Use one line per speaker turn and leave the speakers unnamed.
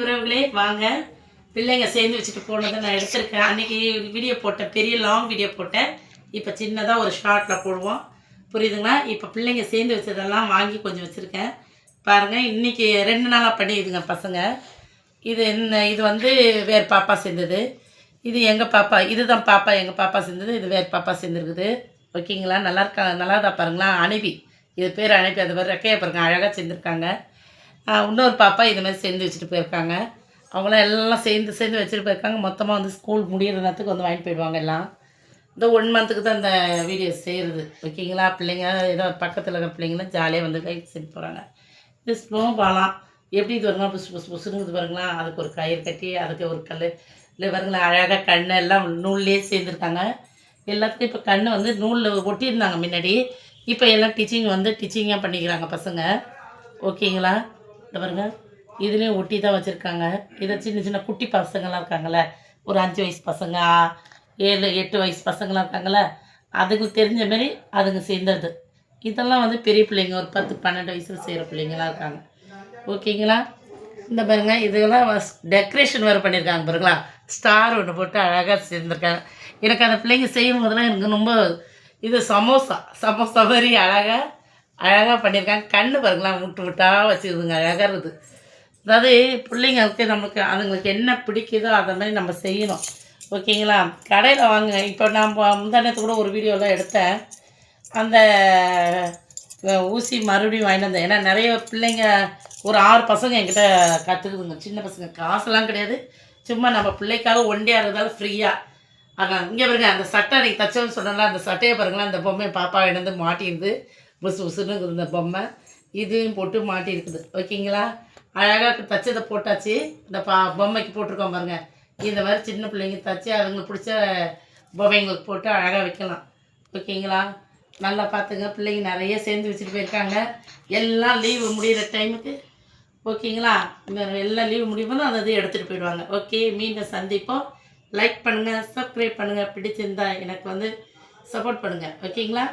உறவுகளே வாங்க. பிள்ளைங்க சேர்ந்து வச்சுட்டு போனதை நான் எடுத்திருக்கேன். அன்றைக்கி வீடியோ போட்டேன், பெரிய லாங் வீடியோ போட்டேன். இப்போ சின்னதாக ஒரு ஷார்ட்டில் போடுவோம், புரியுதுங்களா? இப்போ பிள்ளைங்க சேர்ந்து வச்சதெல்லாம் வாங்கி கொஞ்சம் வச்சுருக்கேன் பாருங்கள். இன்றைக்கி 2 நாளாக பண்ணிடுதுங்க பசங்க. இது வந்து வேறு பாப்பா சேர்ந்தது, இது எங்கள் பாப்பா, இதுதான் பாப்பா, எங்கள் பாப்பா சேர்ந்தது, இது வேறு பாப்பா சேர்ந்துருக்குது. ஓகேங்களா? நல்லா தான் பாருங்களா. அனுப்பி, இது பேர் அனுப்பி, அது மாதிரி ரெக்கையை பாருங்க, அழகாக சேர்ந்துருக்காங்க. இன்னொரு பாப்பா இதுமாதிரி சேர்ந்து வச்சுட்டு போயிருக்காங்க. அவங்களாம் எல்லாம் சேர்ந்து வச்சுட்டு போயிருக்காங்க. மொத்தமாக வந்து ஸ்கூல் முடிகிற நேரத்துக்கு வந்து வாங்கிட்டு போயிடுவாங்க எல்லாம். இந்த 1 மந்த்துக்கு தான் இந்த வீடியோ செய்கிறது. ஓகேங்களா? பிள்ளைங்க ஏதோ பக்கத்தில் இருக்கிற பிள்ளைங்களாம் ஜாலியாக வந்து கை செஞ்சு போகிறாங்க. இது ஸ்னோ பாலாம் எப்படி இது வருங்களா, புசுங்குது பாருங்களா. அதுக்கு ஒரு கயிறு கட்டி, அதுக்கு ஒரு கல் இல்லை பாருங்களா. அழகாக கண்ணை எல்லாம் நூல்லேயே சேர்ந்துருக்காங்க. எல்லாத்துக்கும் இப்போ கண் வந்து நூலில் ஒட்டியிருந்தாங்க முன்னாடி. இப்போ எல்லாம் டிச்சிங்காக பண்ணிக்கிறாங்க பசங்க. ஓகேங்களா? இந்த பாருங்க, இதுலேயும் ஒட்டி தான் வச்சுருக்காங்க. இதை சின்ன குட்டி பசங்கள்லாம் இருக்காங்கள்ல, ஒரு 5 வயசு பசங்க, 7-8 வயசு பசங்களாம் இருக்காங்கள்ல, அதுக்கு தெரிஞ்ச மாரி அதுங்க சேர்ந்தது. இதெல்லாம் வந்து பெரிய பிள்ளைங்க, ஒரு 10-12 வயசில் செய்கிற பிள்ளைங்களாம் இருக்காங்க. ஓகேங்களா? இந்த பாருங்க, இதெல்லாம் டெக்கரேஷன் வேறு பண்ணியிருக்காங்க பாருங்களா. ஸ்டார் ஒன்று போட்டு அழகாக சேர்ந்துருக்காங்க. எனக்கு அந்த பிள்ளைங்க செய்யும் போதெல்லாம் எனக்கு ரொம்ப இது சமோசா மாதிரி அழகாக பண்ணியிருக்காங்க. கண் பாருங்களா, விட்டாக வச்சுருதுங்க, அழகாக இருக்குது. அதாவது பிள்ளைங்களுக்கு அதுங்களுக்கு என்ன பிடிக்குதோ அதை மாதிரி நம்ம செய்யணும். ஓகேங்களா? கடையில் வாங்க. இப்போ நான் முந்தானத்து கூட ஒரு வீடியோலாம் எடுத்தேன். அந்த ஊசி மறுபடியும் வாங்கிட்டு வந்தேன். ஏன்னா நிறைய பிள்ளைங்க, ஒரு 6 பசங்க என்கிட்ட கற்றுக்குதுங்க. சின்ன பசங்க, காசெல்லாம் கிடையாது, சும்மா நம்ம பிள்ளைக்காக ஒண்டியாக இருந்தாலும் ஃப்ரீயாக. அதான் இங்கே பாருங்க, அந்த சட்டை அன்றைக்கி தச்சோன்னு சொன்னால, அந்த சட்டையை பாருங்களேன். அந்த பொம்மையை பாப்பா இணைந்து மாட்டியிருது, புசுன்னு இந்த பொம்மை இதையும் போட்டு மாட்டியிருக்குது. ஓகேங்களா? அழகாக தச்சதை போட்டாச்சு. இந்த பொம்மைக்கு போட்டிருக்கோம் பாருங்கள். இந்த மாதிரி சின்ன பிள்ளைங்க தச்சு அதுங்களுக்கு பிடிச்ச பொம்மைங்களுக்கு போட்டு அழகாக வைக்கலாம். ஓகேங்களா? நல்லா பார்த்துங்க. பிள்ளைங்க நிறைய சேர்ந்து வச்சுட்டு போயிருக்காங்க. எல்லாம் லீவு முடிகிற டைமுக்கு. ஓகேங்களா? எல்லாம் லீவு முடியும் போது அதை எடுத்துகிட்டு போயிடுவாங்க. ஓகே, மீண்டும் சந்திப்போம். லைக் பண்ணுங்கள், சப்ஸ்கிரைப் பண்ணுங்கள், பிடிச்சிருந்தா எனக்கு வந்து சப்போர்ட் பண்ணுங்கள். ஓகேங்களா?